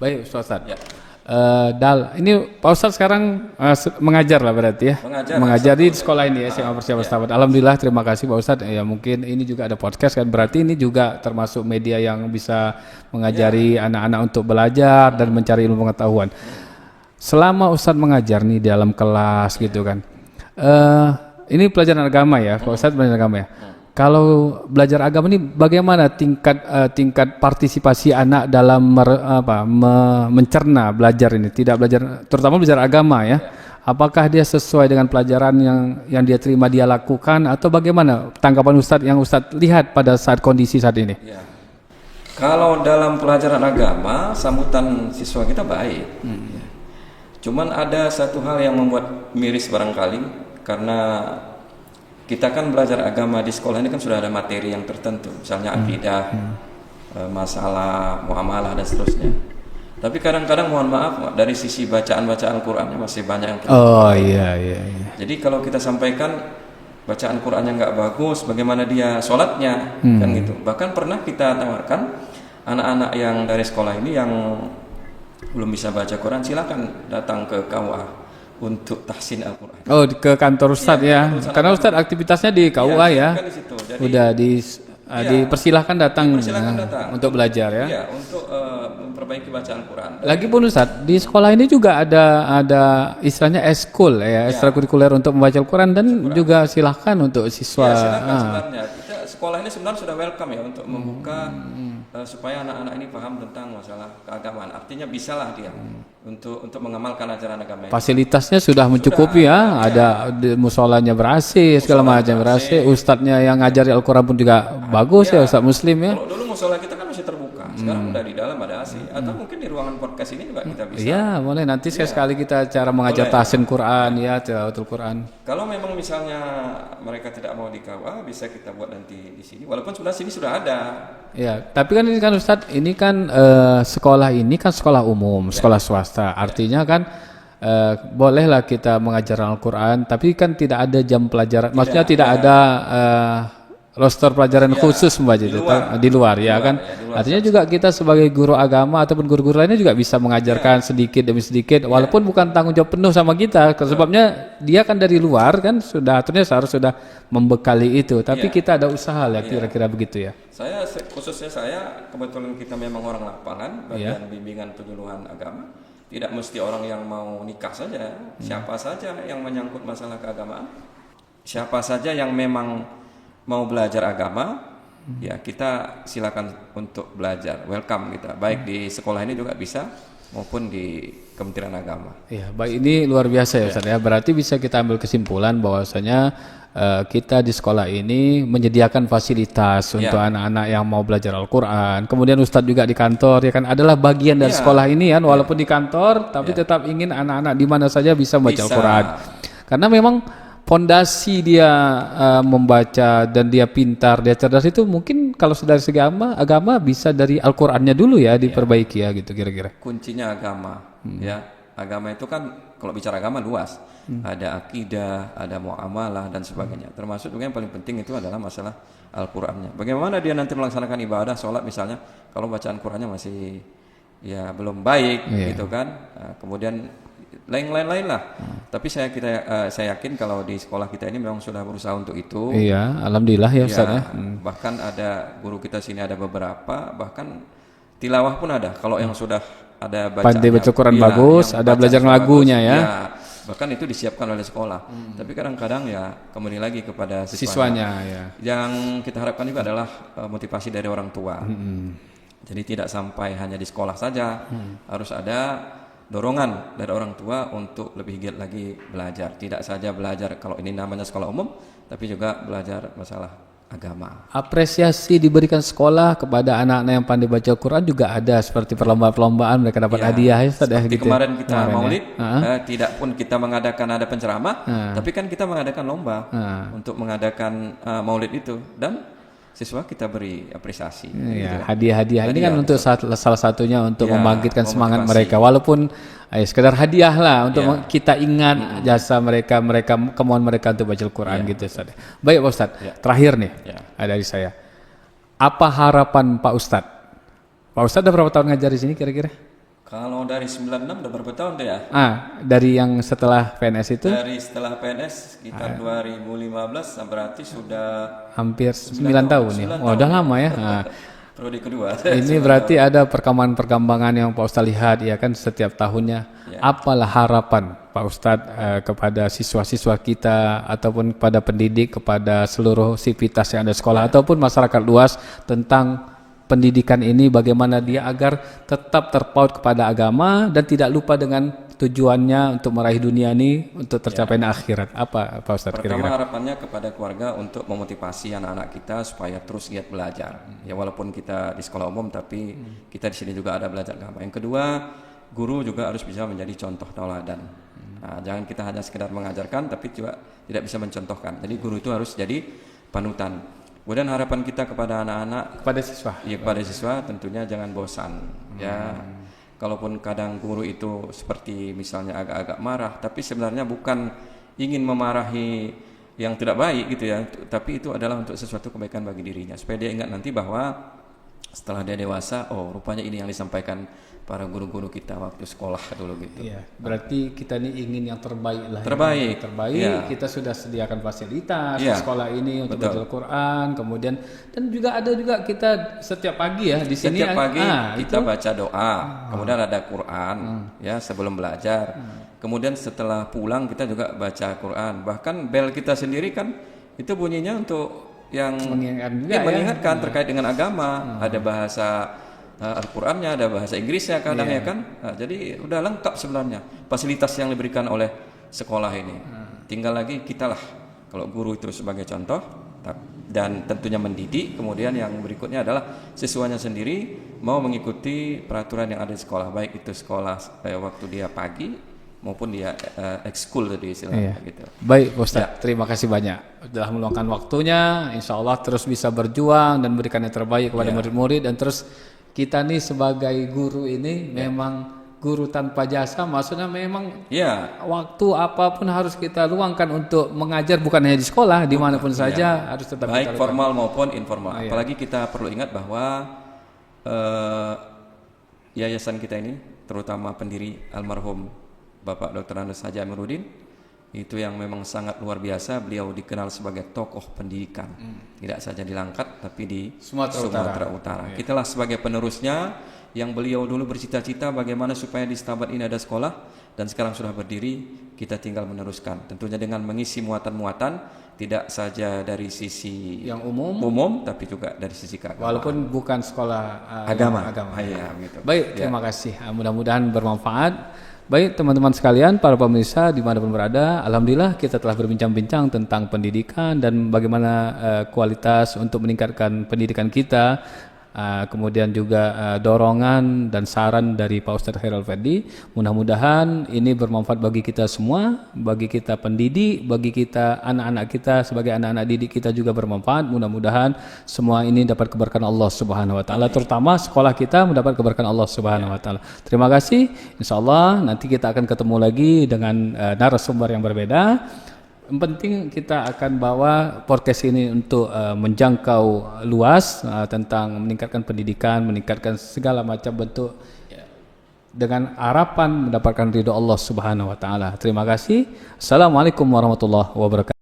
Baik Ustaz. Ya. Ini Pak Ustadz sekarang mengajar lah berarti ya? Mengajar di sekolah ini ya, SMA Persiapan Selamat. Alhamdulillah, terima kasih Pak Ustadz. Ya mungkin ini juga ada podcast kan, berarti ini juga termasuk media yang bisa mengajari anak-anak untuk belajar dan mencari ilmu pengetahuan. Selama Ustadz mengajar nih dalam kelas gitu kan, ini pelajaran agama ya, Pak Ustadz pelajaran agama ya. Kalau belajar agama ini bagaimana tingkat partisipasi anak dalam mencerna belajar ini, tidak belajar, terutama belajar agama ya. Apakah dia sesuai dengan pelajaran yang dia terima dia lakukan, atau bagaimana tanggapan Ustadz yang Ustadz lihat pada saat kondisi saat ini? Ya. Kalau dalam pelajaran agama, sambutan siswa kita baik. Cuman ada satu hal yang membuat miris barangkali, karena kita kan belajar agama di sekolah ini kan sudah ada materi yang tertentu, misalnya akidah, masalah muamalah dan seterusnya. Tapi kadang-kadang mohon maaf dari sisi bacaan Qurannya masih banyak yang terlalu. Oh iya. Jadi kalau kita sampaikan bacaan Qurannya nggak bagus, bagaimana dia sholatnya kan gitu. Bahkan pernah kita tawarkan anak-anak yang dari sekolah ini yang belum bisa baca Quran, silakan datang ke KUA untuk tahsin Al-Quran. Oh, ke kantor Ustadz ya. Karena Ustadz aktivitasnya di KUA ya. Kan di situ. Jadi, udah dipersilahkan datang, untuk belajar ya. Iya, untuk memperbaiki bacaan Quran. Lagipun Ustadz, di sekolah ini juga ada istilahnya eskul ya, ekstrakurikuler untuk membaca Al-Quran, dan juga silahkan untuk siswa. Ya, silahkan sebenarnya. Sekolah ini sebenarnya sudah welcome ya untuk membuka supaya anak-anak ini paham tentang masalah keagamaan. Artinya bisalah dia untuk mengamalkan ajaran agama. Fasilitasnya sudah mencukupi ya. Ada musolanya ber-AC, segala macam ber-AC. Ustadznya yang ngajari Al-Quran pun juga bagus ya, Ustadz Muslim ya. Kalau dulu musola kita kan masih terbuka. Sekarang udah di dalam ada AC. Atau mungkin di ruangan podcast ini juga kita bisa. Iya, boleh nanti sekali kita cara mengajar tahsin Quran ya, tilawatul Quran. Kalau memang misalnya mereka tidak mau di KUA, bisa kita buat nanti di sini. Walaupun sebenarnya sini sudah ada. Ya, tapi kan ini kan Ustadz, ini kan sekolah ini kan sekolah umum, sekolah swasta. Artinya kan bolehlah kita mengajar Al-Quran, tapi kan tidak ada jam pelajaran. Maksudnya tidak ada roster pelajaran khusus membaca di luar ya kan. Artinya juga kita sebagai guru agama ataupun guru-guru lainnya juga bisa mengajarkan sedikit demi sedikit, walaupun bukan tanggung jawab penuh sama kita. Sebabnya dia kan dari luar kan, sudah aturnya seharusnya sudah membekali itu. Tapi kita ada usaha lah kira-kira begitu ya. Khususnya saya kebetulan kita memang orang lapangan, bagian bimbingan penyuluhan agama. Tidak mesti orang yang mau nikah saja, siapa saja yang menyangkut masalah keagamaan, siapa saja yang memang mau belajar agama, ya kita silakan untuk belajar, welcome kita, baik di sekolah ini juga bisa maupun di Kementerian Agama. Ya, baik, ini luar biasa ya Ustaz ya. Berarti bisa kita ambil kesimpulan bahwasanya kita di sekolah ini menyediakan fasilitas untuk anak-anak yang mau belajar Al-Quran. Kemudian Ustadz juga di kantor ya kan adalah bagian dari sekolah ini kan, walaupun di kantor tapi tetap ingin anak-anak di mana saja bisa membaca Al-Quran. Karena memang fondasi dia membaca dan dia pintar, dia cerdas itu mungkin kalau dari segi agama bisa dari Al-Qur'annya dulu ya diperbaiki ya gitu kira-kira. Kuncinya agama ya. Agama itu kan kalau bicara agama luas. Ada akidah, ada muamalah dan sebagainya. Termasuk juga yang paling penting itu adalah masalah Al-Qur'annya. Bagaimana dia nanti melaksanakan ibadah, sholat misalnya, kalau bacaan Qur'annya masih ya belum baik gitu kan. Nah, kemudian lain-lain lah. Tapi saya yakin kalau di sekolah kita ini memang sudah berusaha untuk itu. Iya, alhamdulillah ya Ustaz ya. Bahkan ada guru kita sini ada beberapa, bahkan tilawah pun ada. Kalau yang sudah ada pandai baca Quran bagus, ada belajar lagunya ya. Bahkan itu disiapkan oleh sekolah. Tapi kadang-kadang ya kembali lagi kepada siswanya ya. Yang kita harapkan juga adalah motivasi dari orang tua. Jadi tidak sampai hanya di sekolah saja, harus ada dorongan dari orang tua untuk lebih giat lagi belajar. Tidak saja belajar kalau ini namanya sekolah umum, tapi juga belajar masalah agama. Apresiasi diberikan sekolah kepada anak-anak yang pandai baca Quran juga ada, seperti perlombaan-perlombaan mereka dapat hadiah ya Ustaz ya gitu. Kemarin kita Maulid, tidak pun kita mengadakan ada penceramah, tapi kan kita mengadakan lomba untuk mengadakan Maulid itu, dan siswa kita beri apresiasi. Gitu. Hadiah-hadiah ini kan untuk salah satunya untuk membangkitkan semangat mereka, walaupun sekedar hadiah lah untuk kita ingat jasa mereka kemauan mereka untuk baca Al-Quran gitu Ustaz. Baik Pak Ustaz, terakhir nih dari saya, apa harapan Pak Ustaz? Pak Ustaz udah berapa tahun ngajar di sini kira-kira? Kalau dari 96 udah berapa tahun tuh ya? Dari yang setelah PNS itu Dari setelah PNS sekitar 2015 berarti sudah hampir 9 tahun ya. Oh, udah lama ya. periode kedua. Ini berarti ada perkembangan yang Pak Ustadz lihat ya kan setiap tahunnya. Apalah harapan Pak Ustadz kepada siswa-siswa kita ataupun kepada pendidik, kepada seluruh sivitas yang ada di sekolah ataupun masyarakat luas tentang pendidikan ini, bagaimana dia agar tetap terpaut kepada agama dan tidak lupa dengan tujuannya untuk meraih dunia ini untuk tercapai akhirat. Apa Pak Ustadz Pertama kira-kira? harapannya kepada keluarga untuk memotivasi anak-anak kita supaya terus giat belajar. Ya walaupun kita di sekolah umum tapi kita di sini juga ada belajar agama. Yang kedua, guru juga harus bisa menjadi contoh tauladan. Nah, jangan kita hanya sekedar mengajarkan tapi juga tidak bisa mencontohkan. Jadi guru itu harus jadi panutan. Kemudian harapan kita kepada anak-anak, Kepada siswa. ya kepada siswa tentunya jangan bosan. Ya, kalaupun kadang guru itu seperti misalnya agak-agak marah, tapi sebenarnya bukan ingin memarahi yang tidak baik gitu ya, tapi itu adalah untuk sesuatu kebaikan bagi dirinya supaya dia ingat nanti bahwa setelah dia dewasa, oh rupanya ini yang disampaikan para guru-guru kita waktu sekolah dulu gitu. Iya, berarti kita ini ingin yang terbaik lah. Terbaik. Terbaik. Kita sudah sediakan fasilitas di sekolah ini untuk belajar Al-Quran, kemudian dan juga ada juga kita setiap pagi ya di sini. Setiap pagi kita baca doa, kemudian ada Quran ya sebelum belajar. Kemudian setelah pulang kita juga baca Quran. Bahkan bel kita sendiri kan itu bunyinya untuk yang mengingatkan terkait dengan agama. Ada bahasa Al-Qurannya, ada bahasa Inggrisnya kadang ya kan. Nah, jadi udah lengkap sebenarnya fasilitas yang diberikan oleh sekolah ini. Tinggal lagi kita lah kalau guru itu sebagai contoh dan tentunya mendidik. Kemudian yang berikutnya adalah siswanya sendiri mau mengikuti peraturan yang ada di sekolah, baik itu sekolah waktu dia pagi maupun dia ekskul tadi istilahnya gitu. Baik Ustaz, terima kasih banyak telah meluangkan waktunya. Insya Allah terus bisa berjuang dan berikan yang terbaik kepada murid-murid dan terus kita nih sebagai guru ini memang guru tanpa jasa, maksudnya memang waktu apapun harus kita luangkan untuk mengajar, bukan hanya di sekolah, dimanapun saja harus tetap baik formal maupun informal. Apalagi kita perlu ingat bahwa yayasan kita ini, terutama pendiri almarhum Bapak Dr. Andes Haji Amiruddin, itu yang memang sangat luar biasa. Beliau dikenal sebagai tokoh pendidikan, tidak saja di Langkat tapi di Sumatera Utara. Kitalah sebagai penerusnya, yang beliau dulu bercita-cita bagaimana supaya di Setabat ini ada sekolah, dan sekarang sudah berdiri, kita tinggal meneruskan. Tentunya dengan mengisi muatan-muatan, tidak saja dari sisi yang umum tapi juga dari sisi keagamaan. Walaupun bukan sekolah agama. Gitu. Baik, terima kasih. Mudah-mudahan bermanfaat. Baik teman-teman sekalian, para pemirsa dimanapun berada, alhamdulillah kita telah berbincang-bincang tentang pendidikan dan bagaimana kualitas untuk meningkatkan pendidikan kita, kemudian juga dorongan dan saran dari Pak Ustadz Khairul Ferdi. Mudah-mudahan ini bermanfaat bagi kita semua, bagi kita pendidik, bagi kita anak-anak kita, sebagai anak-anak didik kita juga bermanfaat. Mudah-mudahan semua ini dapat keberkahan Allah Subhanahu wa taala, terutama sekolah kita mendapat keberkahan Allah Subhanahu wa taala. Terima kasih. Insyaallah nanti kita akan ketemu lagi dengan narasumber yang berbeda. Yang penting kita akan bawa podcast ini untuk menjangkau luas tentang meningkatkan pendidikan, meningkatkan segala macam bentuk dengan harapan mendapatkan ridho Allah Subhanahu wa taala. Terima kasih. Assalamualaikum warahmatullahi wabarakatuh.